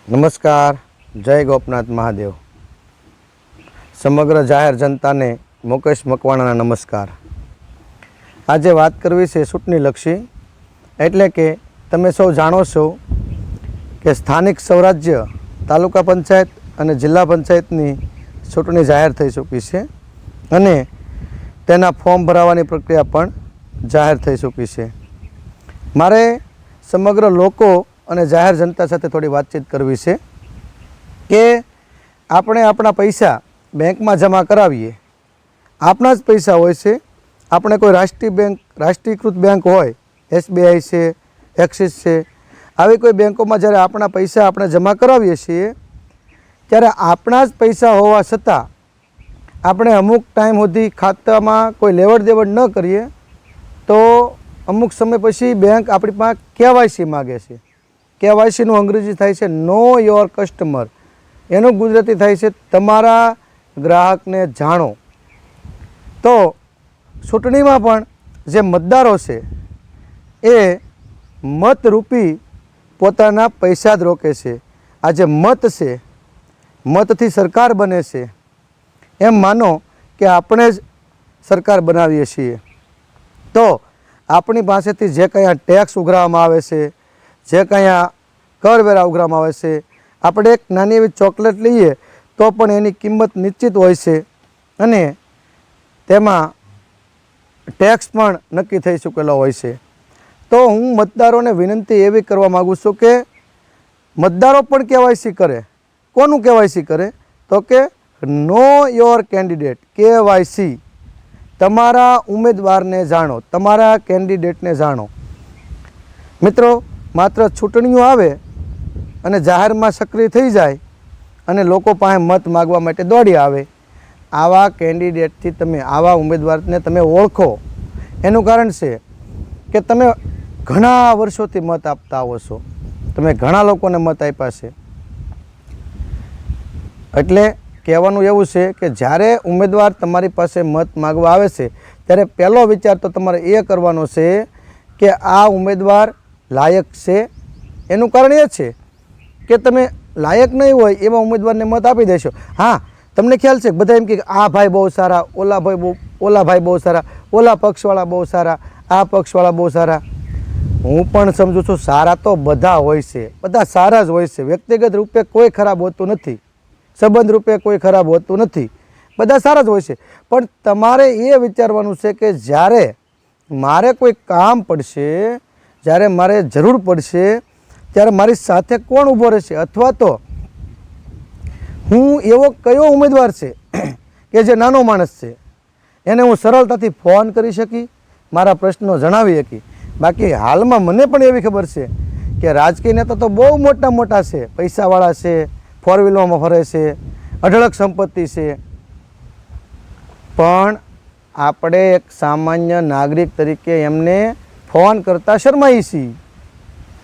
નમસ્કાર, જય ગોપનાથ મહાદેવ. સમગ્ર જાહેર જનતાને મુકેશ મકવાણાના નમસ્કાર. આજે વાત કરવી છે ચૂંટણીલક્ષી, એટલે કે તમે સૌ જાણો છો કે સ્થાનિક સ્વરાજ્ય તાલુકા પંચાયત અને જિલ્લા પંચાયતની ચૂંટણી જાહેર થઈ ચૂકી છે અને તેના ફોર્મ ભરાવાની પ્રક્રિયા પણ જાહેર થઈ ચૂકી છે. મારે સમગ્ર લોકો અને જાહેર જનતા સાથે થોડી વાતચીત કરવી છે કે આપણે આપણા પૈસા બેંકમાં જમા કરાવીએ, આપણા જ પૈસા હોય છે. આપણે કોઈ રાષ્ટ્રીયકૃત બેંક હોય, SBI છે, એક્સિસ છે, આવી કોઈ બેંકોમાં જ્યારે આપણા પૈસા આપણે જમા કરાવીએ છીએ ત્યારે આપણા જ પૈસા હોવા છતાં આપણે અમુક ટાઈમ સુધી ખાતામાં કોઈ લેવડ દેવડ ન કરીએ તો અમુક સમય પછી બેંક આપણી પાસે KYC માગે છે. KYCનું અંગ્રેજી થાય છે નો યોર કસ્ટમર, એનું ગુજરાતી થાય છે તમારા ગ્રાહકને જાણો. તો ચૂંટણીમાં પણ જે મતદારો છે એ મતરૂપી પોતાના પૈસા જ રોકે છે. આ જે મત છે, મતથી સરકાર બને છે, એમ માનો કે આપણે જ સરકાર બનાવીએ છીએ. તો આપણી પાસેથી જે કંઈ ટેક્સ ઉઘરાવવામાં આવે છે, જે કંઈ કરવેરા ઉઘરાવવામાં આવે છે, આપણે એક નાની એવી ચોકલેટ લઈએ તો પણ એની કિંમત નિશ્ચિત હોય છે અને તેમાં ટેક્સ પણ નક્કી થઈ ચૂકેલો હોય છે. તો હું મતદારોને વિનંતી એવી કરવા માગું છું કે મતદારો પણ KYC કરે. કોનું KYC કરે? તો કે નો યોર કેન્ડિડેટ, KYC. તમારા ઉમેદવારને જાણો, તમારા કેન્ડિડેટને જાણો. મિત્રો, માત્ર ચૂંટણીઓ આવે અને જાહેરમાં સક્રિય થઈ જાય અને લોકો પાસે મત માગવા માટે દોડી આવે, આવા કેન્ડિડેટથી તમે, આવા ઉમેદવારને તમે ઓળખો. એનું કારણ છે કે તમે ઘણા વર્ષોથી મત આપતા આવો છો, તમે ઘણા લોકોને મત આપ્યા છે. એટલે કહેવાનું એવું છે કે જ્યારે ઉમેદવાર તમારી પાસે મત માગવા આવે છે ત્યારે પહેલો વિચાર તો તમારે એ કરવાનો છે કે આ ઉમેદવાર લાયક છે. એનું કારણ એ છે કે તમે લાયક નહીં હોય એવા ઉમેદવારને મત આપી દેશો. હા, તમને ખ્યાલ છે બધા એમ કે આ ભાઈ બહુ સારા, ઓલા ભાઈ બહુ સારા, ઓલા પક્ષવાળા બહુ સારા, આ પક્ષવાળા બહુ સારા. હું પણ સમજું છું સારા તો બધા હોય છે, બધા સારા જ હોય છે. વ્યક્તિગત રૂપે કોઈ ખરાબ હોતું નથી, સંબંધ રૂપે કોઈ ખરાબ હોતું નથી, બધા સારા જ હોય છે. પણ તમારે એ વિચારવાનું છે કે જ્યારે મારે કોઈ કામ પડશે, જ્યારે મારે જરૂર પડશે ત્યારે મારી સાથે કોણ ઊભો રહેશે, અથવા તો હું એવો કયો ઉમેદવાર છે કે જે નાનો માણસ છે એને હું સરળતાથી ફોન કરી શકી, મારા પ્રશ્નો જણાવી શકી. બાકી હાલમાં મને પણ એવી ખબર છે કે રાજકીય નેતા તો બહુ મોટા મોટા છે, પૈસાવાળા છે, ફોર વ્હીલરમાં ફરે છે, અઢળક સંપત્તિ છે, પણ આપણે એક સામાન્ય નાગરિક તરીકે એમને ફોન કરતા શરમાઈએ છીએ.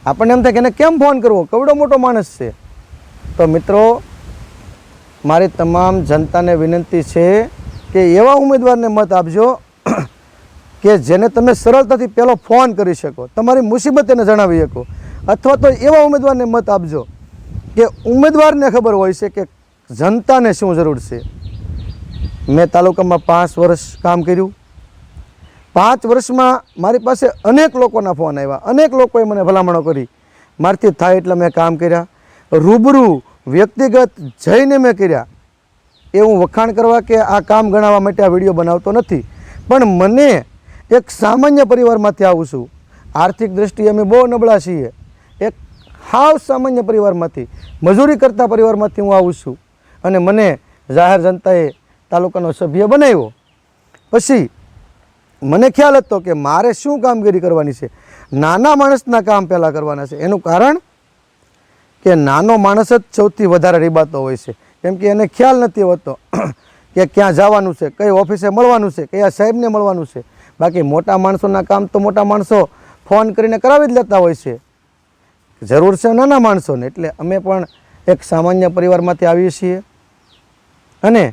આપણને એમ થાય કે એને કેમ ફોન કરવો, કવડો મોટો માણસ છે. તો મિત્રો, મારી તમામ જનતાને વિનંતી છે કે એવા ઉમેદવારને મત આપજો કે જેને તમે સરળતાથી પહેલો ફોન કરી શકો, તમારી મુસીબત એને જણાવી શકો. અથવા તો એવા ઉમેદવારને મત આપજો કે ઉમેદવારને ખબર હોય છે કે જનતાને શું જરૂર છે. મેં તાલુકામાં 5 વર્ષ કામ કર્યું. 5 વર્ષમાં મારી પાસે અનેક લોકોના ફોન આવ્યા, અનેક લોકોએ મને ભલામણો કરી. મારથી થાય એટલે મેં કામ કર્યા, રૂબરૂ વ્યક્તિગત જઈને મેં કર્યા. એ હું વખાણ કરવા કે આ કામ ગણાવવા માટે આ વિડીયો બનાવતો નથી, પણ મને એક સામાન્ય પરિવારમાંથી આવું છું. આર્થિક દૃષ્ટિએ અમે બહુ નબળા છીએ. એક હાવ સામાન્ય પરિવારમાંથી, મજૂરી કરતા પરિવારમાંથી હું આવું છું અને મને જાહેર જનતાએ તાલુકાનો સભ્ય બનાવ્યો. પછી મને ખ્યાલ હતો કે મારે શું કામગીરી કરવાની છે. નાના માણસના કામ પહેલાં કરવાના છે. એનું કારણ કે નાનો માણસ જ સૌથી વધારે રીબાતો હોય છે, કેમ કે એને ખ્યાલ નથી હોતો કે ક્યાં જવાનું છે, કઈ ઓફિસે મળવાનું છે, કયા સાહેબને મળવાનું છે. બાકી મોટા માણસોના કામ તો મોટા માણસો ફોન કરીને કરાવી જ લેતા હોય છે. જરૂર છે નાના માણસોને. એટલે અમે પણ એક સામાન્ય પરિવારમાંથી આવીએ છીએ અને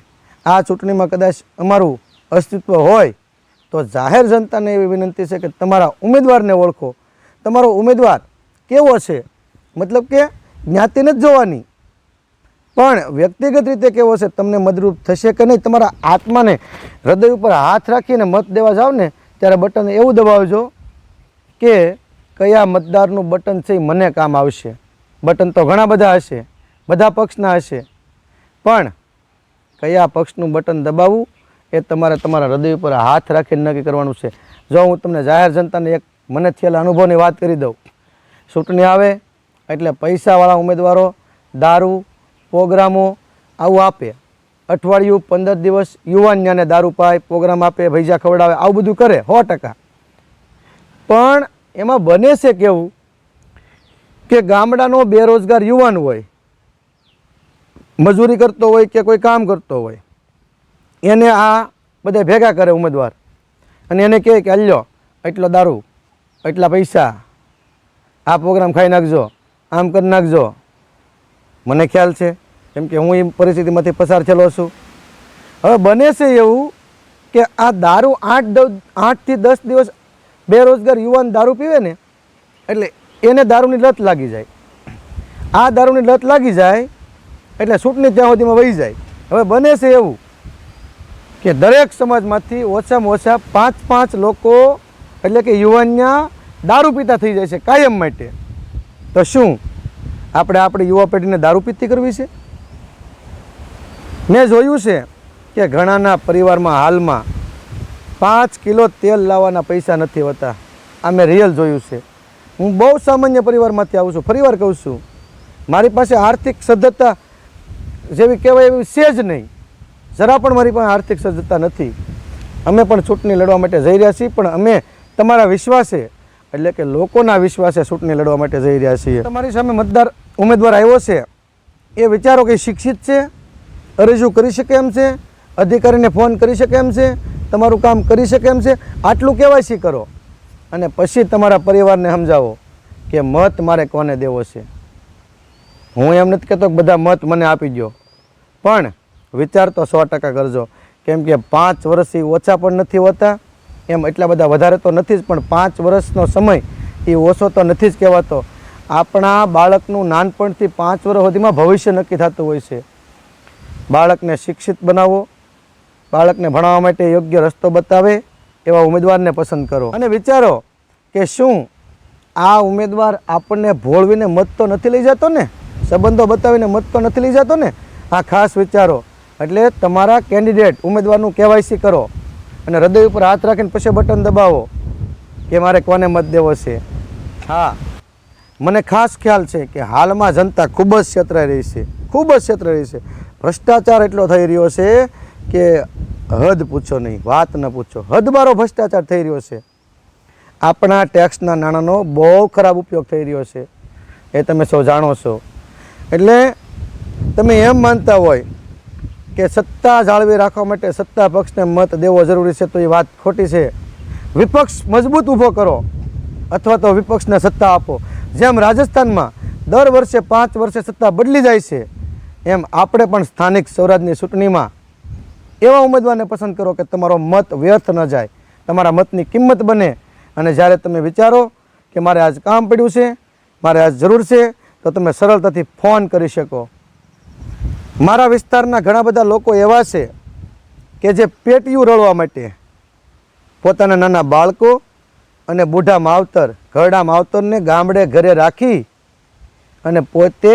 આ ચૂંટણીમાં કદાચ અમારું અસ્તિત્વ હોય તો જાહેર જનતાને એવી વિનંતી છે કે તમારા ઉમેદવારને ઓળખો. તમારો ઉમેદવાર કેવો છે, મતલબ કે જ્ઞાતિને જ જોવાની, પણ વ્યક્તિગત રીતે કેવો છે, તમને મદરૂપ થશે કે નહીં. તમારા આત્માને હૃદય ઉપર હાથ રાખીને મત દેવા જાઓ ને ત્યારે બટન એવું દબાવજો કે કયા મતદારનું બટન છે એ મને કામ આવશે. બટન તો ઘણા બધા હશે, બધા પક્ષના હશે, પણ કયા પક્ષનું બટન દબાવવું એ તમારે તમારા હૃદય ઉપર હાથ રાખીને નક્કી કરવાનું છે. જો હું તમને જાહેર જનતાને એક મને થયેલા અનુભવની વાત કરી દઉં. ચૂંટણી આવે એટલે પૈસાવાળા ઉમેદવારો દારૂ પ્રોગ્રામો આવું આપે. અઠવાડિયું 15 દિવસ યુવાનને દારૂ પાય, પ્રોગ્રામ આપે, ભૈજા ખવડાવે, આવું બધું કરે 100%. પણ એમાં બને છે કેવું કે ગામડાનો બેરોજગાર યુવાન હોય, મજૂરી કરતો હોય કે કોઈ કામ કરતો હોય, એને આ બધા ભેગા કરે ઉમેદવાર અને એને કહે કે અલ્યો એટલો દારૂ, એટલા પૈસા, આ પ્રોગ્રામ ખાઈ નાખજો, આમ કરી નાખજો. મને ખ્યાલ છે, કેમ કે હું એ પરિસ્થિતિમાંથી પસાર થયેલો છું. હવે બને છે એવું કે આ દારૂ 8 થી 10 દિવસ બેરોજગાર યુવાન દારૂ પીવે ને એટલે એને દારૂની લત લાગી જાય. આ દારૂની લત લાગી જાય એટલે ચૂંટણી ત્યાં સુધીમાં વહી જાય. હવે બને છે એવું કે દરેક સમાજમાંથી ઓછામાં ઓછા 5 લોકો એટલે કે યુવાનના દારૂ પીતા થઈ જાય છે કાયમ માટે. તો શું આપણે આપણી યુવા પેઢીને દારૂ પીતી કરવી છે? મેં જોયું છે કે ઘણાના પરિવારમાં હાલમાં 5 કિલો તેલ લાવવાના પૈસા નથી હોતા. આ મેં રિયલ જોયું છે. હું બહુ સામાન્ય પરિવારમાંથી આવું છું. ફરીવાર કહું છું, મારી પાસે આર્થિક સદ્ધરતા જેવી કહેવાય એવી છે જ નહીં. જરા પણ મારી પાસે આર્થિક સદ્ધરતા નથી. અમે પણ ચૂંટણી લડવા માટે જઈ રહ્યા છીએ, પણ અમે તમારા વિશ્વાસે એટલે કે લોકોના વિશ્વાસે ચૂંટણી લડવા માટે જઈ રહ્યા છીએ. તમારી સામે મતદાર ઉમેદવાર આવ્યો છે, એ વિચારો કે શિક્ષિત છે, અરજુ કરી શકે એમ છે, અધિકારીને ફોન કરી શકે એમ છે, તમારું કામ કરી શકે એમ છે. આટલું કેવાયસી કરો અને પછી તમારા પરિવારને સમજાવો કે મત મારે કોને દેવો છે. હું એમ નથી કહેતો કે બધા મત મને આપી દો, પણ વિચાર તો 100% કરજો. કેમ કે 5 વર્ષથી ઓછા પણ નથી હોતા, એમ એટલા બધા વધારે તો નથી જ, પણ 5 વર્ષનો સમય એ ઓછો તો નથી જ કહેવાતો. આપણા બાળકનું નાનપણથી 5 વર્ષ સુધીમાં ભવિષ્ય નક્કી થતું હોય છે. બાળકને શિક્ષિત બનાવો, બાળકને ભણાવવા માટે યોગ્ય રસ્તો બતાવે એવા ઉમેદવારને પસંદ કરો અને વિચારો કે શું આ ઉમેદવાર આપણને ભોળવીને મત તો નથી લઈ જતો ને, સંબંધો બતાવીને મત તો નથી લઈ જતો ને. આ ખાસ વિચારો. એટલે તમારા કેન્ડિડેટ ઉમેદવારનું કેવાયસી કરો અને હૃદય ઉપર હાથ રાખીને પછી બટન દબાવો કે મારે કોને મત દેવો છે. હા, મને ખાસ ખ્યાલ છે કે હાલમાં જનતા ખૂબ જ છેતરાઈ રહી છે, ખૂબ જ છેતરાઈ રહી છે. ભ્રષ્ટાચાર એટલો થઈ રહ્યો છે કે હદ પૂછો નહીં, વાત ન પૂછો. હદબારો ભ્રષ્ટાચાર થઈ રહ્યો છે. આપણા ટેક્સના નાણાંનો બહુ ખરાબ ઉપયોગ થઈ રહ્યો છે, એ તમે સૌ જાણો છો. એટલે તમે એમ માનતા હોય કે સત્તા જાળવી રાખવા માટે સત્તા પક્ષને મત દેવો જરૂરી છે, તો એ વાત ખોટી છે. વિપક્ષ મજબૂત ઊભો કરો અથવા તો વિપક્ષને સત્તા આપો. જેમ રાજસ્થાનમાં દર વર્ષે 5 વર્ષે સત્તા બદલી જાય છે, એમ આપણે પણ સ્થાનિક સ્વરાજની ચૂંટણીમાં એવા ઉમેદવારને પસંદ કરો કે તમારો મત વ્યર્થ ન જાય, તમારા મતની કિંમત બને. અને જ્યારે તમે વિચારો કે મારે આજ કામ પડ્યું છે, મારે આજ જરૂર છે, તો તમે સરળતાથી ફોન કરી શકો. મારા વિસ્તારના ઘણા બધા લોકો એવા છે કે જે પેટીયું રળવા માટે પોતાના નાના બાળકો અને બુઢા માવતર, ઘરડા માવતરને ગામડે ઘરે રાખી અને પોતે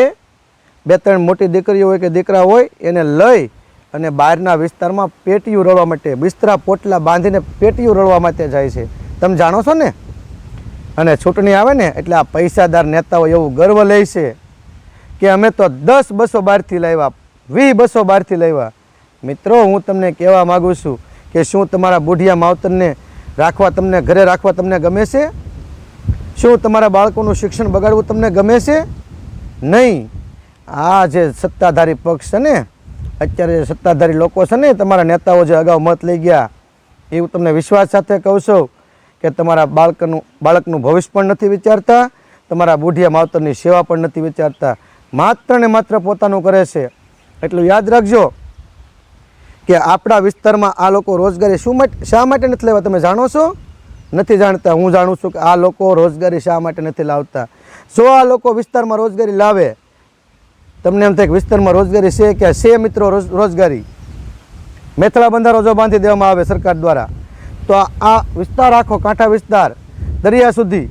2-3 મોટી દીકરીઓ હોય કે દીકરા હોય એને લઈ અને બહારના વિસ્તારમાં પેટીયું રળવા માટે બિસ્તરા પોટલા બાંધીને પેટીયું રળવા માટે જાય છે. તમે જાણો છો ને. અને ચૂંટણી આવે ને એટલે આ પૈસાદાર નેતાઓ એવું ગર્વ લે છે કે અમે તો 10 બસો બહારથી લાવ્યા, 20 બસો બહારથી લાવ્યા. મિત્રો, હું તમને કહેવા માગું છું કે શું તમારા બુઢિયા માવતરને રાખવા, તમને ઘરે રાખવા તમને ગમે છે? શું તમારા બાળકોનું શિક્ષણ બગાડવું તમને ગમે છે? નહીં. આ જે સત્તાધારી પક્ષ છે ને, અત્યારે જે સત્તાધારી લોકો છે ને, તમારા નેતાઓ જે અગાઉ મત લઈ ગયા, એવું તમને વિશ્વાસ સાથે કહું છું કે તમારા બાળકનું ભવિષ્ય પણ નથી વિચારતા, તમારા બુઢિયા માવતરની સેવા પણ નથી વિચારતા, માત્ર ને માત્ર પોતાનું કરે છે. એટલું યાદ રાખજો કે આપણા વિસ્તારમાં આ લોકો રોજગારી શા માટે નથી લેવા, તમે જાણો છો? નથી જાણતા. હું જાણું છું કે આ લોકો રોજગારી શા માટે નથી લાવતા. જો આ લોકો વિસ્તારમાં રોજગારી લાવે તમને એમ થાય કે વિસ્તારમાં રોજગારી છે કે છે મિત્રો રોજગારી. મેથળા બંધારો જો બાંધી દેવામાં આવે સરકાર દ્વારા તો આ વિસ્તાર આખો કાંઠા વિસ્તાર દરિયા સુધી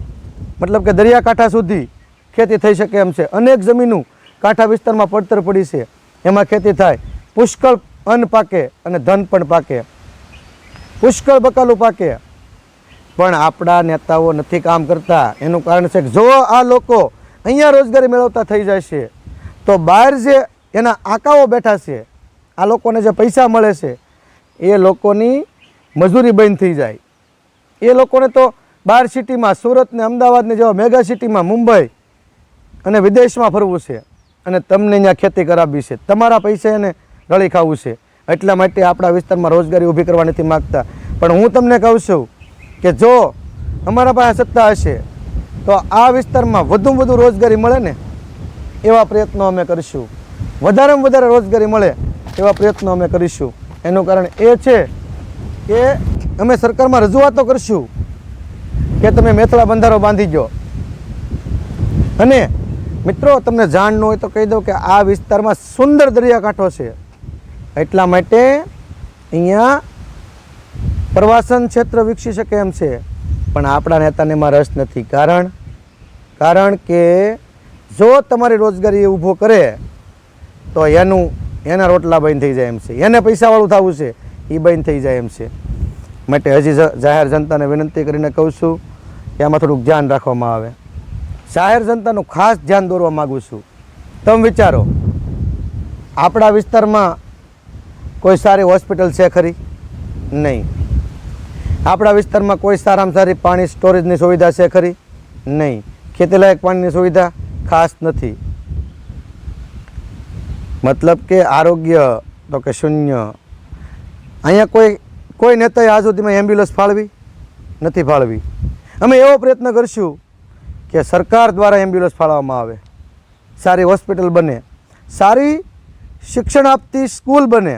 મતલબ કે દરિયાકાંઠા સુધી ખેતી થઈ શકે એમ છે. અનેક જમીનો કાંઠા વિસ્તારમાં પડતર પડી છે, એમાં ખેતી થાય, પુષ્કળ અન્ન પાકે અને ધન પણ પાકે, પુષ્કળ બકાલું પાકે. પણ આપણા નેતાઓ નથી કામ કરતા. એનું કારણ છે કે જો આ લોકો અહીંયા રોજગારી મેળવતા થઈ જશે તો બહાર જે એના આકાઓ બેઠા છે, આ લોકોને જે પૈસા મળે છે એ લોકોની મજૂરી બંધ થઈ જાય. એ લોકોને તો બહાર સિટીમાં સુરત ને અમદાવાદને જેવા મેગા સિટીમાં મુંબઈ અને વિદેશમાં ફરવું છે અને તમને અહીંયા ખેતી કરાવવી છે, તમારા પૈસા એને રળી ખાવું છે. એટલા માટે આપણા વિસ્તારમાં રોજગારી ઊભી કરવા નથી માગતા. પણ હું તમને કહું છું કે જો અમારા પાસે સત્તા હશે તો આ વિસ્તારમાં વધુમાં વધુ રોજગારી મળે ને એવા પ્રયત્નો અમે કરીશું. વધારેમાં વધારે રોજગારી મળે એવા પ્રયત્નો અમે કરીશું. એનું કારણ એ છે કે અમે સરકારમાં રજૂઆતો કરશું કે તમે મેથળા બંધારો બાંધી ગયો. અને મિત્રો તમને જાણ ન હોય તો કહી દઉં કે આ વિસ્તારમાં સુંદર દરિયાકાંઠો છે. એટલા માટે અહીંયા પ્રવાસન ક્ષેત્ર વિકસી શકે એમ છે. પણ આપણા નેતાને એમાં રસ નથી. કારણ કે જો તમારી રોજગારી એ ઊભો કરે તો એના રોટલા બંધ થઈ જાય એમ છે, એને પૈસાવાળું થવું છે એ બંધ થઈ જાય એમ છે. માટે હજી જાહેર જનતાને વિનંતી કરીને કહું છું કે આમાં થોડુંક ધ્યાન રાખવામાં આવે. જાહેર જનતાનું ખાસ ધ્યાન દોરવા માગું છું. તમે વિચારો, આપણા વિસ્તારમાં કોઈ સારી હોસ્પિટલ છે ખરી? નહીં. આપણા વિસ્તારમાં કોઈ સારામાં સારી પાણી સ્ટોરેજની સુવિધા છે ખરી? નહીં. ખેતીલાયક પાણીની સુવિધા ખાસ નથી. મતલબ કે આરોગ્ય તો કે શૂન્ય. અહીંયા કોઈ નેતાએ આજ સુધીમાં એમ્બ્યુલન્સ ફાળવી નથી ફાળવી. અમે એવો પ્રયત્ન કરીશું કે સરકાર દ્વારા એમ્બ્યુલન્સ ફાળવવામાં આવે, સારી હોસ્પિટલ બને, સારી શિક્ષણ આપતી સ્કૂલ બને.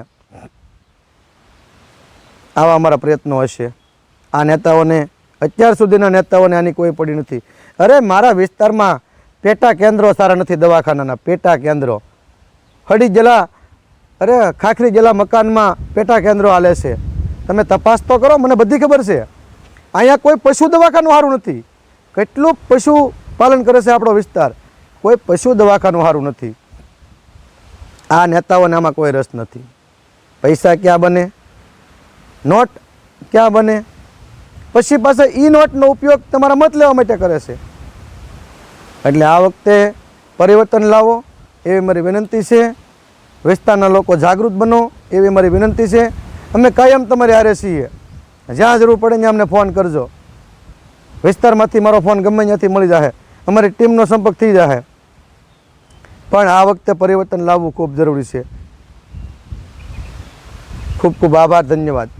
આવા અમારા પ્રયત્નો હશે. આ નેતાઓને, અત્યાર સુધીના નેતાઓને આની કોઈ પડી નથી. અરે મારા વિસ્તારમાં પેટા કેન્દ્રો સારા નથી, દવાખાનાના પેટા કેન્દ્રો. હળી જલા ખાખરી જલા મકાનમાં પેટા કેન્દ્રો હાલે છે. તમે તપાસ તો કરો, મને બધી ખબર છે. અહીંયા કોઈ પશુ દવાખાનું સારું નથી. કેટલું પશુ પાલન કરે છે આપણો વિસ્તાર, કોઈ પશુ દવાખાનું સારું નથી. આ નેતાઓને આમાં કોઈ રસ નથી. પૈસા ક્યાં બને, નોટ ક્યાં બને, પછી પાછા એ નોટનો ઉપયોગ તમારા મત લેવા માટે કરે છે. એટલે આ વખતે પરિવર્તન લાવો એવી મારી વિનંતી છે. વિસ્તારના લોકો જાગૃત બનો એવી મારી વિનંતી છે. અમે કાયમ તમારી હારે છીએ. જ્યાં જરૂર પડે ત્યાં અમને ફોન કરજો. વિસ્તારમાંથી મારો ફોન ગમે ત્યાંથી મળી જશે, અમારી ટીમનો સંપર્ક થઈ જશે. પણ આ વખતે પરિવર્તન લાવવું ખૂબ જરૂરી છે. ખૂબ ખૂબ આભાર, ધન્યવાદ.